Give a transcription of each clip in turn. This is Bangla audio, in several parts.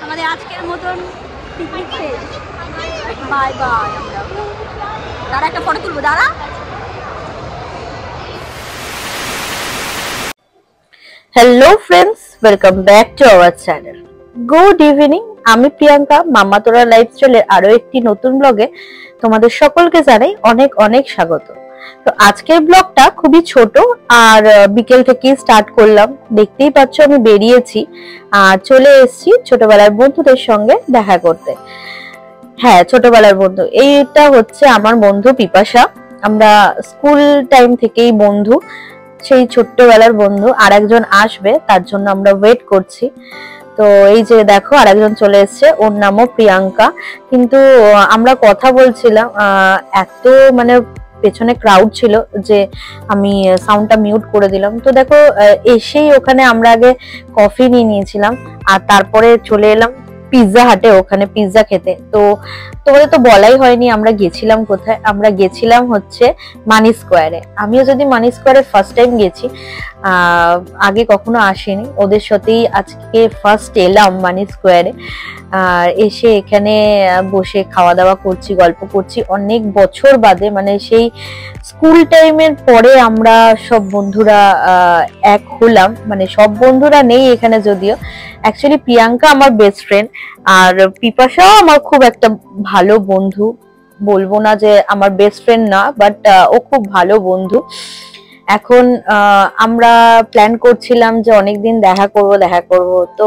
আমাদের আজকের মতন পিকনিক শেষ। Bye bye. আমরা দাঁড়া একটা ফটো তুলবো, দাঁড়া। Hello friends, welcome back to our channel. Good evening, আমি প্রিয়াঙ্কা। মামা তোরা লাইফস্টাইলের আরো একটি নতুন ব্লগে তোমাদের সকলকে জানাই অনেক অনেক স্বাগত। তো আজকের ব্লগটা খুবই ছোট আর বিকেল থেকেই স্টার্ট করলাম। দেখতেই পাচ্ছ আমি বেরিয়েছি আর চলে এসেছি ছোটবেলার বন্ধুদের সঙ্গে দেখা করতে। হ্যাঁ, ছোটবেলার বন্ধু, এইটা হচ্ছে আমার বন্ধু পিপাসা। আমরা স্কুল টাইম থেকেই বন্ধু, সেই ছোট্টবেলার বন্ধু। আর একজন আসবে, তার জন্য আমরা ওয়েট করছি। তো এই যে দেখো আরেকজন চলে এসছে, ওর নামও প্রিয়াঙ্কা। কিন্তু আমরা কথা বলছিলাম, এত মানে পেছনে ক্রাউড ছিল যে আমি সাউন্ডটা মিউট করে দিলাম। তো দেখো এসেই ওখানে আমরা আগে কফি নিয়ে নিয়েছিলাম আর তারপরে চলে এলাম পিৎজা হাটে, ওখানে পিৎজা খেতে। তো তোমাদের তো বলাই হয়নি আমরা গেছিলাম কোথায়। আমরা গেছিলাম হচ্ছে মানি স্কোয়ারে। আমিও যদি মানি স্কোয়ারে ফার্স্ট টাইম গেছি, আগে কখনো আসিনি। ওদের সাথেই আজকে ফার্স্ট এলাম মানি স্কোয়ারে। আর এসে এখানে বসে খাওয়া দাওয়া করছি, গল্প করছি অনেক বছর বাদে, মানে সেই স্কুল টাইমের পরে আমরা সব বন্ধুরা এক হলাম। মানে সব বন্ধুরা নেই এখানে, যদিও অ্যাকচুয়ালি প্রিয়াঙ্কা আমার বেস্ট ফ্রেন্ড আর পিপাসাও আমার খুব একটা ভালো বন্ধু। বলবো না যে আমার বেস্ট ফ্রেন্ড না, বাট ও খুব ভালো বন্ধু। এখন আমরা প্ল্যান করছিলাম যে অনেকদিন দেখা করব, তো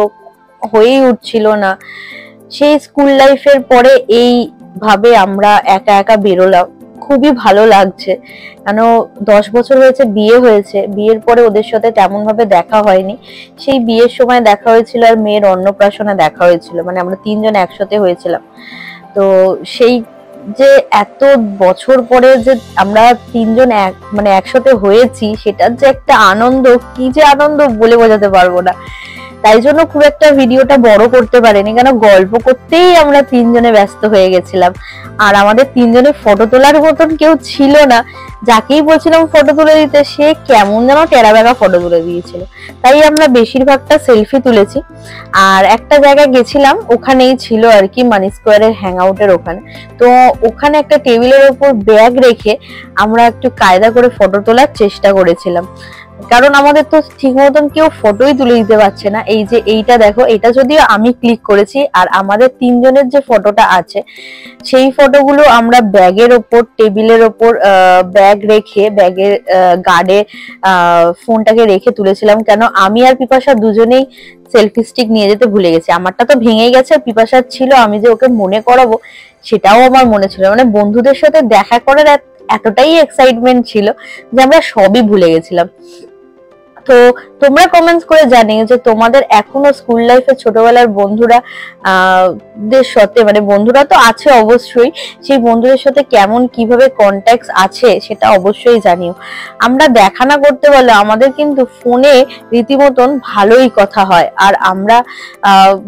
হয়েই উঠছিল না। সেই স্কুল লাইফের পরে এইভাবে আমরা একা একা বেরোলাম। খুবই ভালো লাগছে, কেন 10 বছর হয়েছে, বিয়ে হয়েছে। বিয়ের পরে ওদের সাথে তেমন ভাবে দেখা হয়নি। সেই বিয়ের সময় দেখা হয়েছিল আর মেয়ের অন্নপ্রাশনে দেখা হয়েছিল, মানে আমরা 3 জন একসাথে হয়েছিলাম। তো সেই যে এত বছর পরে যে আমরা 3 জন মানে একসাথে হয়েছি, সেটার যে একটা আনন্দ, কি যে আনন্দ বলে বোঝাতে পারবো না। তাই জন্য খুব একটা ভিডিওটা বড় করতে পারিনি, কেন গল্প করতেই আমরা 3 জনে ব্যস্ত হয়ে গেছিলাম। আর আমাদের 3 জনের ফটো তোলার মতন কেউ ছিল না। যাকেই বলছিলাম ফটো তুলে দিতে, সে কেমন যেন টেরা বেকা ফটো তুলে দিয়েছিল। তাই আমরা বেশিরভাগটা সেলফি তুলেছি। আর একটা জায়গায় গেছিলাম, ওখানেই ছিল আর কি মানি স্কোয়ারের হ্যাং আউটের ওখানে। তো ওখানে একটা টেবিলের ওপর ব্যাগ রেখে আমরা একটু কায়দা করে ফটো তোলার চেষ্টা করেছিলাম, কারণ আমাদের তো ঠিক মতন কেউ ফটোই তুলে দিতে পারছে না। এই যে এইটা দেখো, এটা যদিও আমি ক্লিক করেছি, আর আমাদের 3 জনের যে ফটোটা আছে সেই ফটোগুলো আমরা ব্যাগের ওপর, টেবিলের ওপর ব্যাগ রেখে, ব্যাগের গার্ডে ফোনটাকে রেখে তুলেছিলাম। কেন আমি আর পিপাসা দুজনেই সেলফি স্টিক নিয়ে যেতে ভুলে গেছি। আমারটা তো ভেঙেই গেছে, পিপাসার ছিল, আমি যে ওকে মনে করাবো সেটাও আমার মনে ছিল। মানে বন্ধুদের সাথে দেখা করার এতটাই এক্সাইটমেন্ট ছিল যে আমরা সবই ভুলে গেছিলাম। তো তোমরা কমেন্টস করে জানিও যে তোমাদের এখনো স্কুল লাইফে ছোটবেলার বন্ধুরা দের সাথে, মানে বন্ধুরা তো আছে অবশ্যই, সেই বন্ধুদের সাথে কেমন কিভাবে কন্ট্যাক্ট আছে সেটা অবশ্যই জানিও। আমরা দেখা না করতে পারলে আমাদের কিন্তু ফোনে রীতিমতন ভালোই কথা হয়। আর আমরা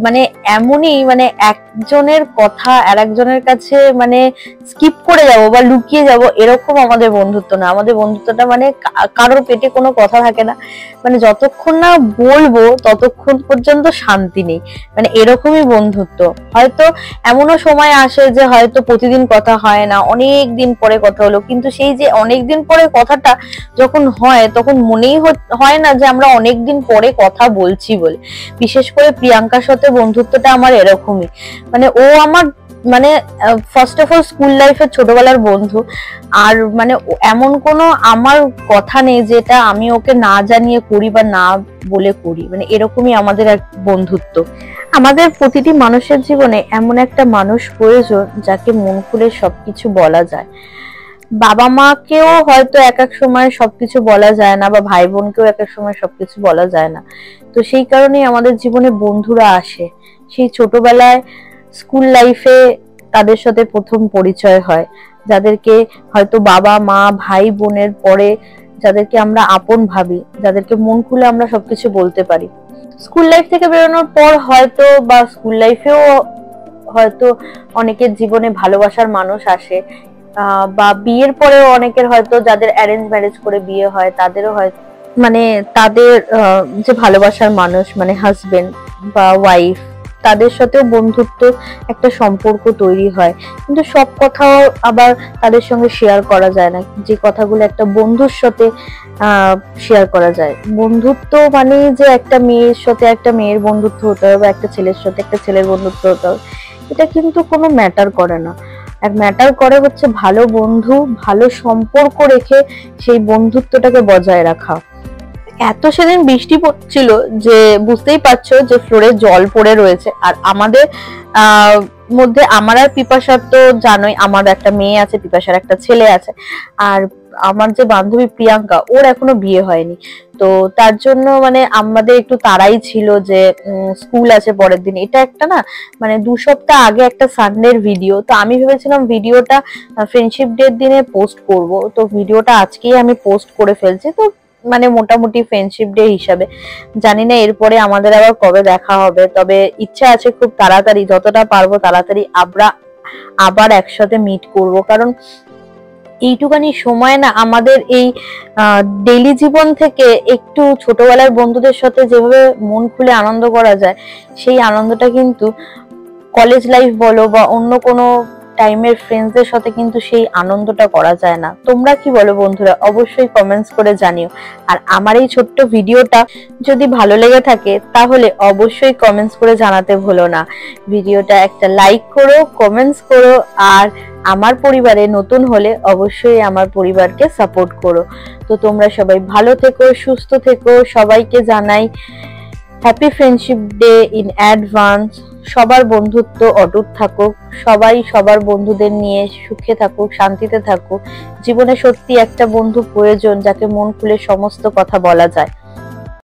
মানে এমনই, মানে একজনের কথা আর একজনের কাছে মানে স্কিপ করে যাব বা লুকিয়ে যাব, এরকম আমাদের বন্ধুত্ব না। আমাদের বন্ধুত্বটা মানে কারোর পেটে কোনো কথা থাকে না, মানে যতক্ষণ না বলবো ততক্ষণ পর্যন্ত শান্তি নেই, মানে এরকমই বন্ধুত্ব। হয়তো এমনও সময় আসে যে হয়তো প্রতিদিন কথা হয় না, অনেক দিন পরে কথা হলো, কিন্তু সেই যে অনেক দিন পরে কথাটা যখন হয় তখন মনেই হয় না যে আমরা অনেক দিন পরে কথা বলছি বলে। বিশেষ করে প্রিয়াঙ্কার সাথে বন্ধুত্বটা আমার এরকমই, মানে ও আমার মানে ফার্স্ট অফ অল স্কুল লাইফের ছোটবেলার বন্ধু। আর মানে এমন কোনো আমার কথা নেই যেটা আমি ওকে না জানিয়ে করি বা না বলে করি, মানে এরকমই আমাদের এক বন্ধুত্ব। আমাদের প্রতিটি মানুষের জীবনে এমন একটা মানুষ প্রয়োজন যাকে মন খুলে সবকিছু বলা যায়। বাবা মাকেও হয়তো এক এক সময় সবকিছু বলা যায় না, বা ভাই বোনকেও এক এক সময় সবকিছু বলা যায় না। তো সেই কারণেই আমাদের জীবনে বন্ধুরা আসে। সেই ছোটবেলায় স্কুল লাইফে তাদের সাথে প্রথম পরিচয় হয়, যাদেরকে হয়তো বাবা মা ভাই বোনের পরে যাদেরকে আমরা আপন ভাবি, যাদেরকে মন খুলে আমরা সবকিছু বলতে পারি। স্কুল লাইফ থেকে বেরোনোর পর হয়তো, বা স্কুল লাইফেও হয়তো অনেকের জীবনে ভালোবাসার মানুষ আসে, বা বিয়ের পরেও অনেকের হয়তো, যাদের অ্যারেঞ্জ ম্যারেজ করে বিয়ে হয় তাদেরও হয়তো মানে তাদের যে ভালোবাসার মানুষ মানে হাজবেন্ড বা ওয়াইফ, তাদের সাথেও বন্ধুত্ব একটা সম্পর্ক তৈরি হয়, কিন্তু সব কথাও আবার তাদের সঙ্গে শেয়ার করা যায় না, যে কথাগুলো একটা বন্ধুর সাথে শেয়ার করা যায়। বন্ধুত্ব মানে যে একটা মেয়ের সাথে একটা মেয়ের বন্ধুত্ব হতে হবে, একটা ছেলের সাথে একটা ছেলের বন্ধুত্ব হতে হবে, এটা কিন্তু কোনো ম্যাটার করে না। এক ম্যাটার করে হচ্ছে ভালো বন্ধু, ভালো সম্পর্ক রেখে সেই বন্ধুত্বটাকে বজায় রাখা। এত সেদিন বৃষ্টি পড়ছিল যে বুঝতেই পারছো যে ফ্লোরে জল পড়ে রয়েছে। আর আমাদের মধ্যে আমার আর পিপাসার তো জানোই, আমার একটা মেয়ে আছে, পিপাসার একটা ছেলে আছে, আর আমার যে বান্ধবী প্রিয়াঙ্কা, ওর এখনো বিয়ে হয়নি। তো তার জন্য মানে আমাদের একটু তাড়াই ছিল যে স্কুল আছে পরের দিন। এটা একটা না মানে 2 সপ্তাহ আগে একটা সানডের ভিডিও, তো আমি ভেবেছিলাম ভিডিওটা ফ্রেন্ডশিপ ডে এর দিনে পোস্ট করব, তো ভিডিওটা আজকেই আমি পোস্ট করে ফেলছি। তো মানে মোটামুটি ফ্রেন্ডশিপ ডে হিসাবে, জানি না এরপরে আমাদের আবার কবে দেখা হবে, তবে ইচ্ছা আছে খুব তাড়াতাড়ি, যতটা পারবো তাড়াতাড়ি আমরা আবার একসাথে মিট করব। কারণ এইটুখানি সময় না আমাদের এই ডেইলি জীবন থেকে একটু ছোটবেলার বন্ধুদের সাথে যেভাবে মন খুলে আনন্দ করা যায়, সেই আনন্দটা কিন্তু কলেজ লাইফ বলো বা অন্য কোনো টাইমের ফ্রেন্ডসদের সাথে কিন্তু সেই আনন্দটা করা যায় না। তোমরা কি বলো বন্ধুরা? অবশ্যই কমেন্টস করে জানিও। আর আমার এই ছোট্ট ভিডিওটা যদি ভালো লেগে থাকে তাহলে অবশ্যই কমেন্টস করে জানাতে ভুলো না। ভিডিওটা একটা লাইক করো, কমেন্টস করো, আর আমার পরিবারে নতুন হলে অবশ্যই আমার পরিবারকে সাপোর্ট করো। তো তোমরা সবাই ভালো থেকো, সুস্থ থেকো, সবাইকে জানাই happy friendship day in advance. সবার বন্ধুত্ব অটুট থাকুক, সবাই সবার বন্ধুদের নিয়ে সুখে থাকুক, শান্তিতে থাকুক। জীবনে সত্যি একটা বন্ধু প্রয়োজন, যাকে মন খুলে সমস্ত কথা বলা যায়।